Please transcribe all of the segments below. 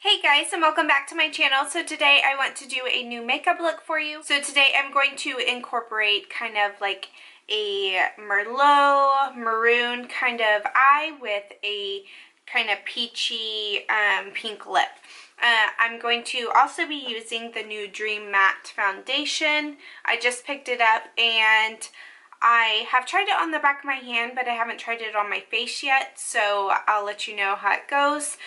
Hey guys, and welcome back to my channel. So today I want to do a new makeup look for you. So today I'm going to incorporate kind of like a Merlot maroon kind of eye with a kind of peachy pink lip. I'm going to also be using the new Dream Matte foundation. I just picked it up and I have tried it on the back of my hand, but I haven't tried it on my face yet, so I'll let you know how it goes.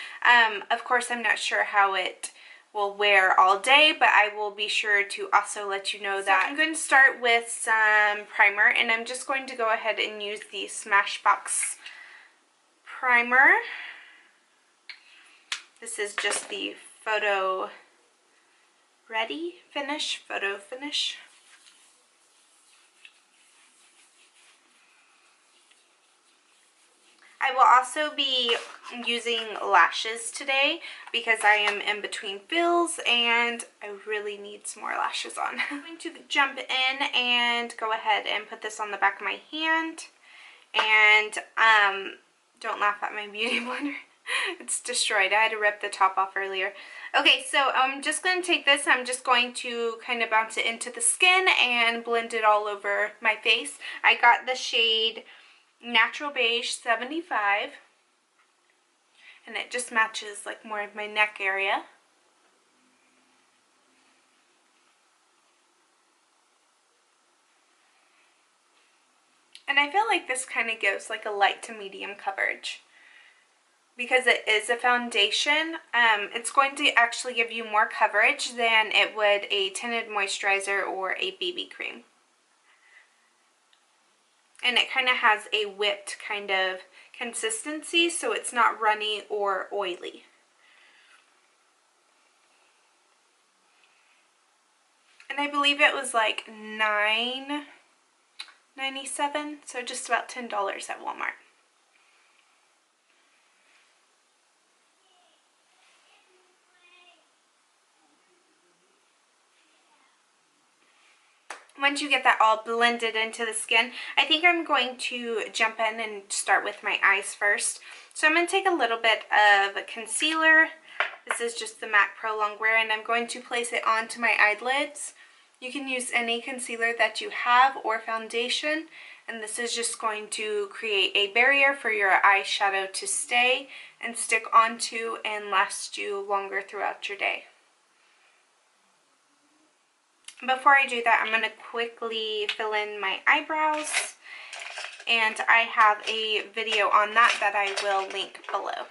Of course, I'm not sure how it will wear all day, but I will be sure to also let you know that. So I'm going to start with some primer, and I'm just going to go ahead and use the Smashbox Primer. This is just the photo finish. I will also be using lashes today because I am in between fills and I really need some more lashes on. I'm going to jump in and go ahead and put this on the back of my hand. And don't laugh at my beauty blender. It's destroyed. I had to rip the top off earlier. Okay, so I'm just going to take this. I'm just going to kind of bounce it into the skin and blend it all over my face. I got the shade Natural Beige 75, and it just matches like more of my neck area. And I feel like this kind of gives like a light to medium coverage. Because it is a foundation, it's going to actually give you more coverage than it would a tinted moisturizer or a BB cream. And it kind of has a whipped kind of consistency, so it's not runny or oily. And I believe it was like $9.97, so just about $10 at Walmart. Once you get that all blended into the skin, I think I'm going to jump in and start with my eyes first. So I'm going to take a little bit of concealer. This is just the Mac Pro Longwear, and I'm going to place it onto my eyelids. You can use any concealer that you have or foundation, and this is just going to create a barrier for your eyeshadow to stay and stick onto and last you longer throughout your day. Before I do that, I'm going to quickly fill in my eyebrows, and I have a video on that I will link below.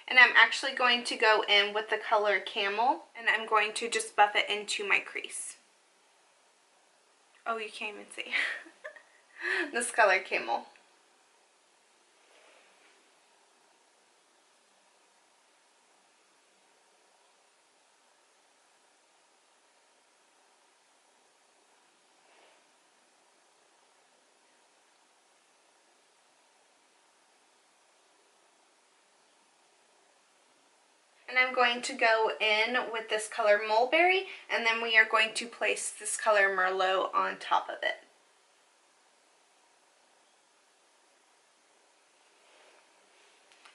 And I'm actually going to go in with the color Camel, and I'm going to just buff it into my crease. Oh, you can't even see. This color Camel. And I'm going to go in with this color Mulberry, and then we are going to place this color Merlot on top of it.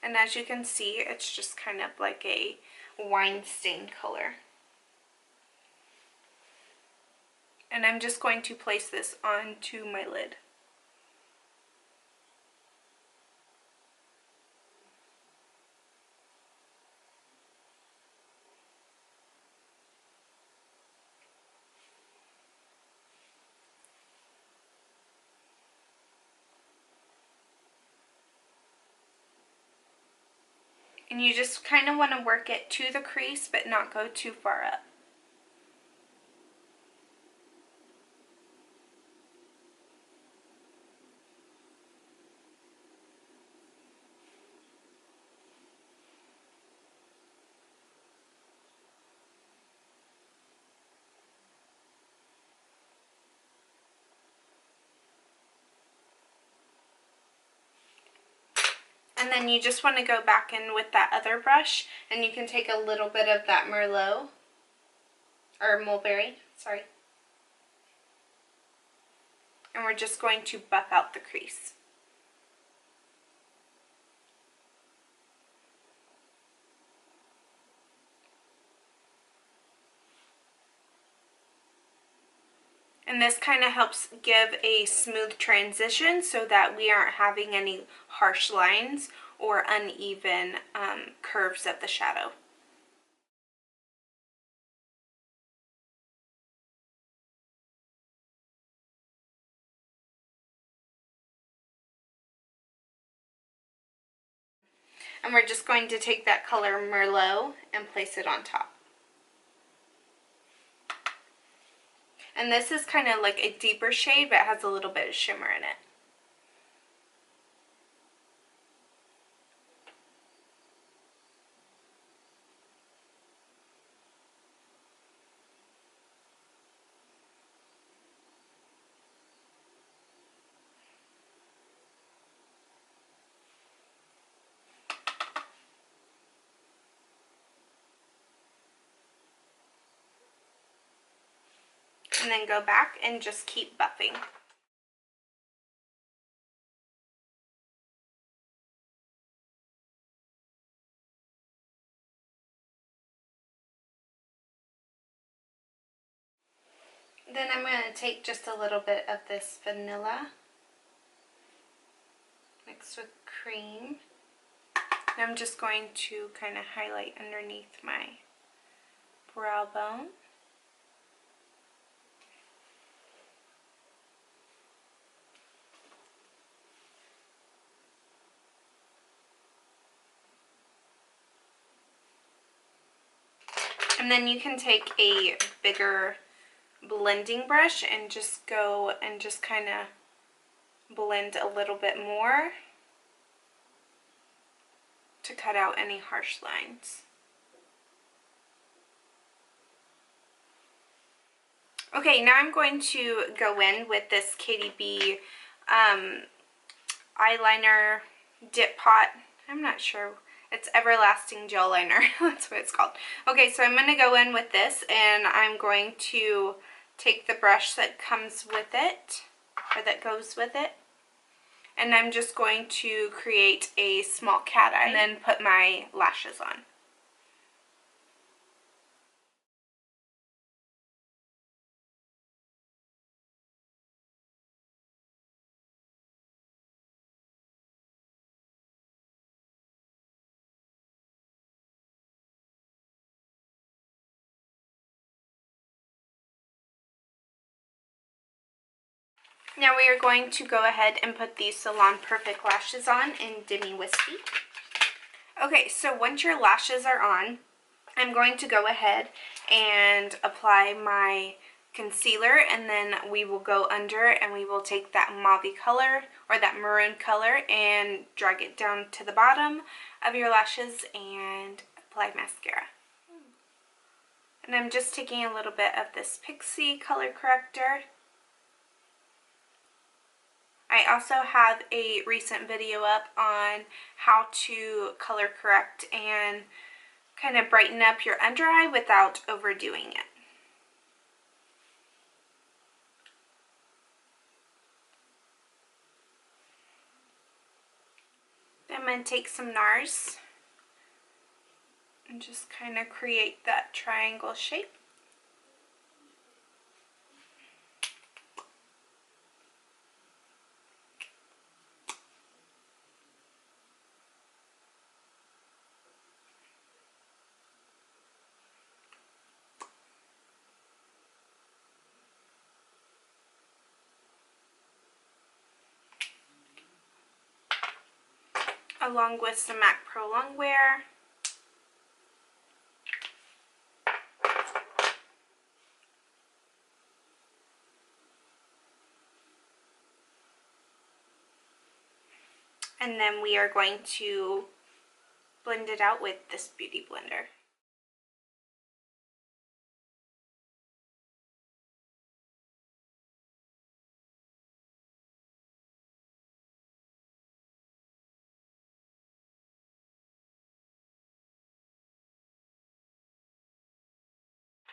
And as you can see, it's just kind of like a wine stain color. And I'm just going to place this onto my lid. And you just kind of want to work it to the crease, but not go too far up. And then you just want to go back in with that other brush, and you can take a little bit of that Merlot, or Mulberry, sorry. And we're just going to buff out the crease. And this kind of helps give a smooth transition so that we aren't having any harsh lines or uneven curves of the shadow. And we're just going to take that color Merlot and place it on top. And this is kind of like a deeper shade, but it has a little bit of shimmer in it. And then go back and just keep buffing. Then I'm going to take just a little bit of this vanilla mixed with cream. And I'm just going to kind of highlight underneath my brow bone. And then you can take a bigger blending brush and just go and just kind of blend a little bit more to cut out any harsh lines. Okay, now I'm going to go in with this Katy B eyeliner dip pot. I'm not sure. It's Everlasting Gel Liner. That's what it's called. Okay, so I'm going to go in with this, and I'm going to take the brush that comes with it, or that goes with it, and I'm just going to create a small cat eye and then put my lashes on. Now we are going to go ahead and put these Salon Perfect lashes on in Demi Wispy. Okay, so once your lashes are on, I'm going to go ahead and apply my concealer, and then we will go under and we will take that mauve color or that maroon color and drag it down to the bottom of your lashes and apply mascara. And I'm just taking a little bit of this Pixi color corrector. I also have a recent video up on how to color correct and kind of brighten up your under eye without overdoing it. I'm going to take some Nars and just kind of create that triangle shape. Along with some Mac Pro longwear. And then we are going to blend it out with this beauty blender.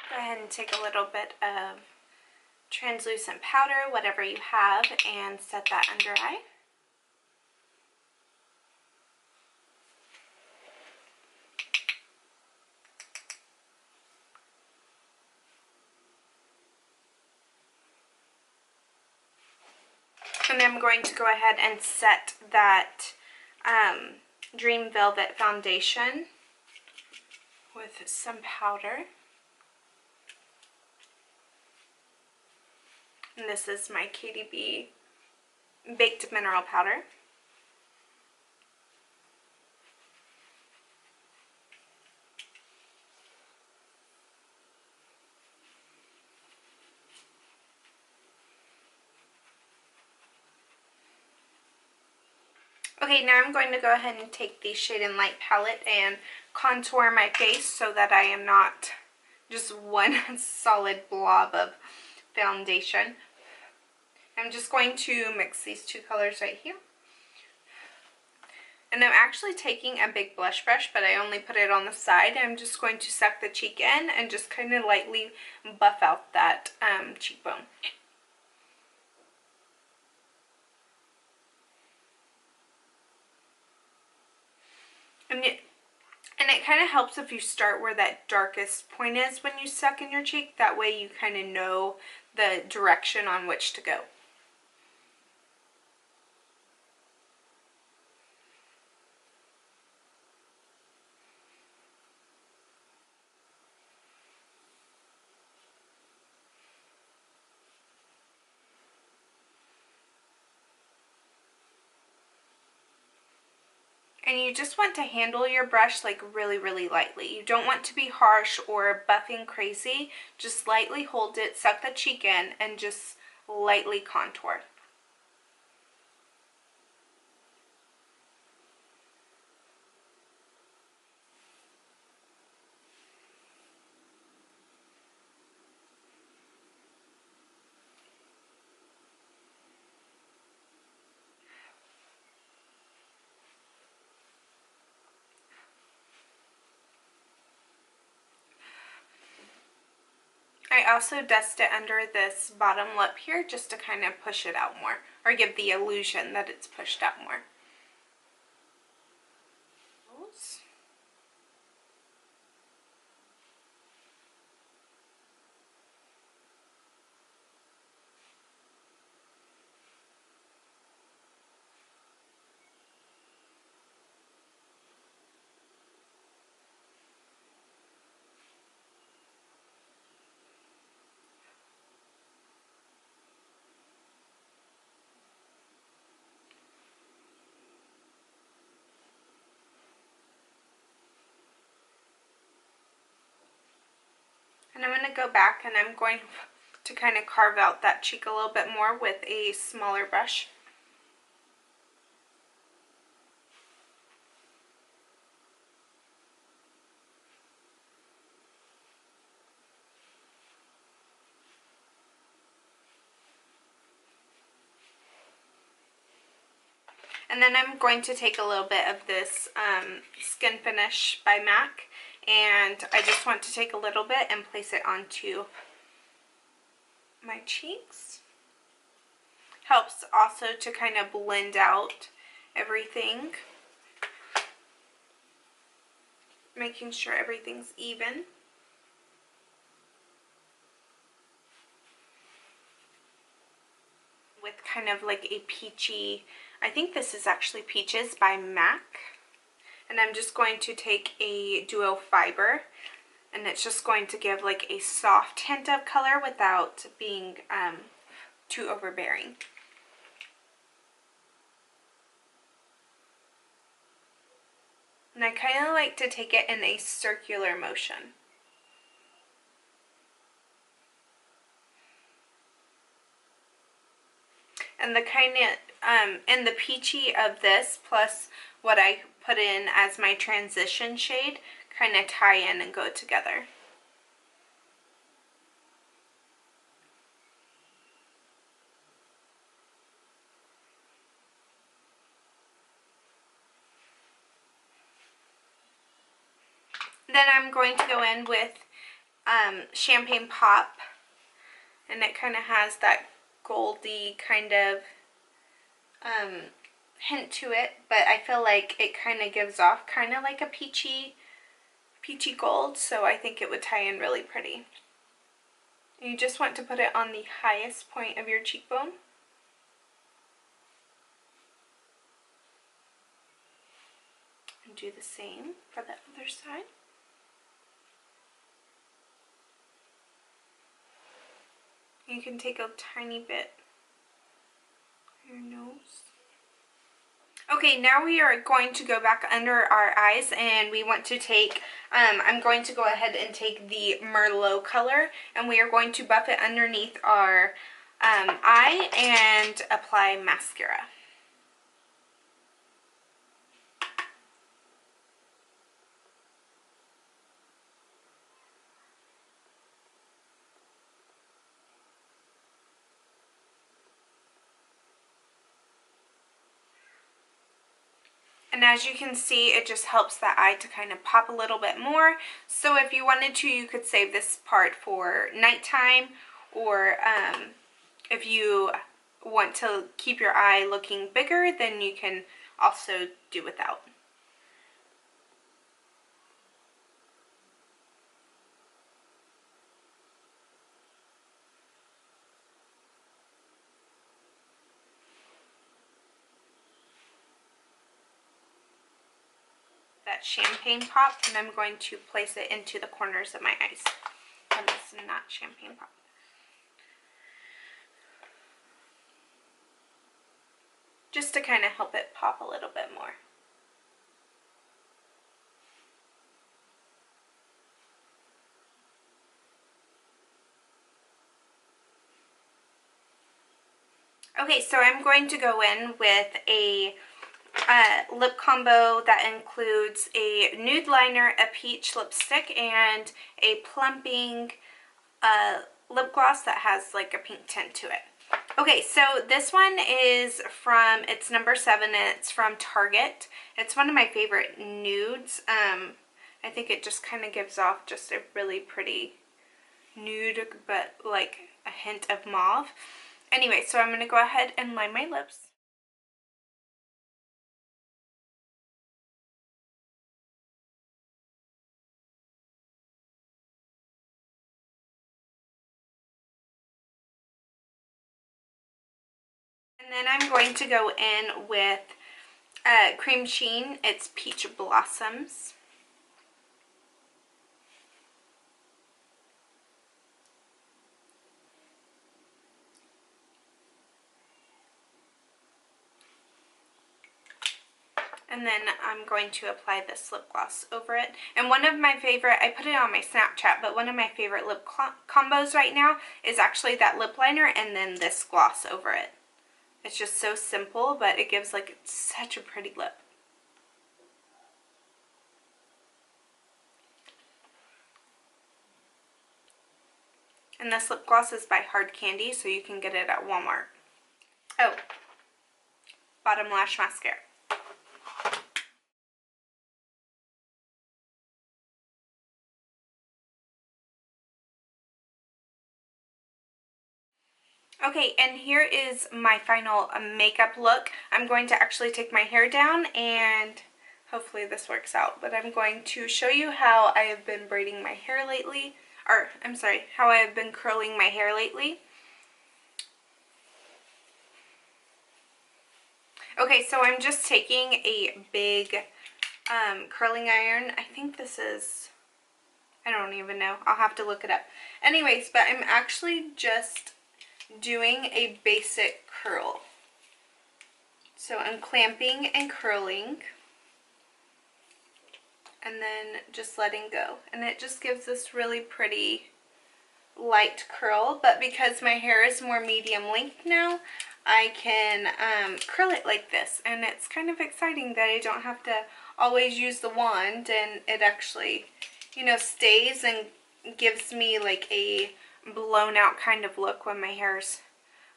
Go ahead and take a little bit of translucent powder, whatever you have, and set that under eye. And I'm going to go ahead and set that Dream Velvet foundation with some powder. And this is my KDB Baked Mineral Powder. Okay, now I'm going to go ahead and take the Shade and Light palette and contour my face so that I am not just one solid blob of foundation. I'm just going to mix these two colors right here. And I'm actually taking a big blush brush, but I only put it on the side. I'm just going to suck the cheek in and just kind of lightly buff out that cheekbone. And it kind of helps if you start where that darkest point is when you suck in your cheek. That way you kind of know the direction on which to go. And you just want to handle your brush like really, really lightly. You don't want to be harsh or buffing crazy. Just lightly hold it, suck the cheek in, and just lightly contour. I also dust it under this bottom lip here just to kind of push it out more, or give the illusion that it's pushed out more. And I'm going to go back and I'm going to kind of carve out that cheek a little bit more with a smaller brush. And then I'm going to take a little bit of this Skin Finish by MAC, and I just want to take a little bit and place it onto my cheeks. Helps also to kind of blend out everything, making sure everything's even. With kind of like a peachy, I think this is actually Peaches by MAC. And I'm just going to take a Duo Fiber, and it's just going to give like a soft hint of color without being too overbearing. And I kind of like to take it in a circular motion. And the kind of, and the peachy of this plus what I put in as my transition shade kind of tie in and go together. Then I'm going to go in with Champagne Pop, and it kind of has that goldy kind of hint to it, but I feel like it kind of gives off kind of like a peachy gold, so I think it would tie in really pretty. You just want to put it on the highest point of your cheekbone. And do the same for the other side. You can take a tiny bit on your nose. Okay, now we are going to go back under our eyes, and we want to take, I'm going to go ahead and take the Merlot color, and we are going to buff it underneath our eye and apply mascara. And as you can see, it just helps the eye to kind of pop a little bit more. So if you wanted to, you could save this part for nighttime, or if you want to keep your eye looking bigger, then you can also do without. That Champagne Pop, and I'm going to place it into the corners of my eyes. And this is not Champagne Pop. Just to kind of help it pop a little bit more. Okay, so I'm going to go in with a lip combo that includes a nude liner, a peach lipstick, and a plumping lip gloss that has like a pink tint to it. Okay, so this one is from, it's number 7, and it's from Target. It's one of my favorite nudes. I think it just kind of gives off just a really pretty nude, but like a hint of mauve. Anyway, so I'm going to go ahead and line my lips. And then I'm going to go in with Creamsheen. It's Peach Blossoms. And then I'm going to apply this lip gloss over it. And one of my favorite, I put it on my Snapchat, but one of my favorite lip combos right now is actually that lip liner and then this gloss over it. It's just so simple, but it gives like such a pretty lip. And this lip gloss is by Hardcandy, so you can get it at Walmart. Oh, bottom lash mascara. Okay, and here is my final makeup look. I'm going to actually take my hair down, and hopefully this works out, but I'm going to show you how I have been braiding my hair lately, or I'm sorry, how I have been curling my hair lately. Okay, so I'm just taking a big curling iron. I think this is, I don't even know, I'll have to look it up. Anyways, but I'm actually just doing a basic curl. So I'm clamping and curling, and then just letting go. And it just gives this really pretty light curl, but because my hair is more medium length now, I can curl it like this. And it's kind of exciting that I don't have to always use the wand, and it actually, you know, stays and gives me like a blown out kind of look when my hair's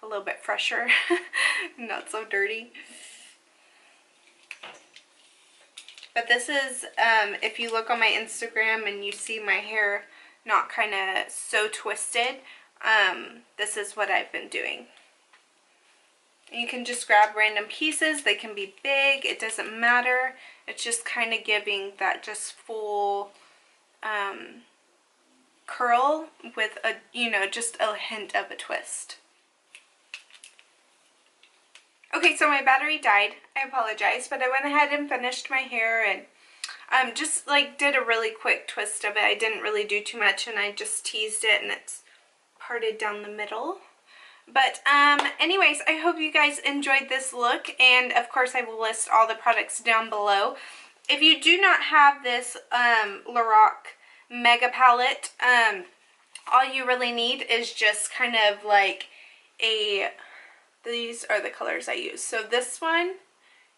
a little bit fresher, not so dirty. But this is, if you look on my Instagram and you see my hair not kind of so twisted, this is what I've been doing. You can just grab random pieces. They can be big. It doesn't matter. It's just kind of giving that just full curl with a, you know, just a hint of a twist. Okay, so my battery died. I apologize, but I went ahead and finished my hair and just like did a really quick twist of it. I didn't really do too much and I just teased it and it's parted down the middle. But anyways, I hope you guys enjoyed this look, and of course I will list all the products down below. If you do not have this Loraco Mega Palette, all you really need is just kind of like these are the colors I use. So this one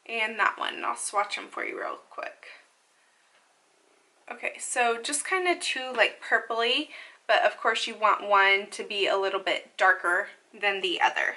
and that one, and I'll swatch them for you real quick. Okay, so just kind of two like purpley, but of course you want one to be a little bit darker than the other.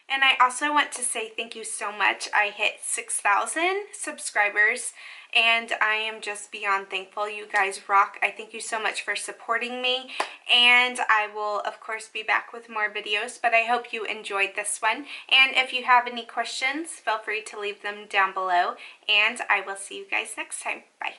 And I also want to say thank you so much. I hit 6,000 subscribers and I am just beyond thankful. You guys rock. I thank you so much for supporting me, and I will of course be back with more videos, but I hope you enjoyed this one. And if you have any questions, feel free to leave them down below, and I will see you guys next time. Bye.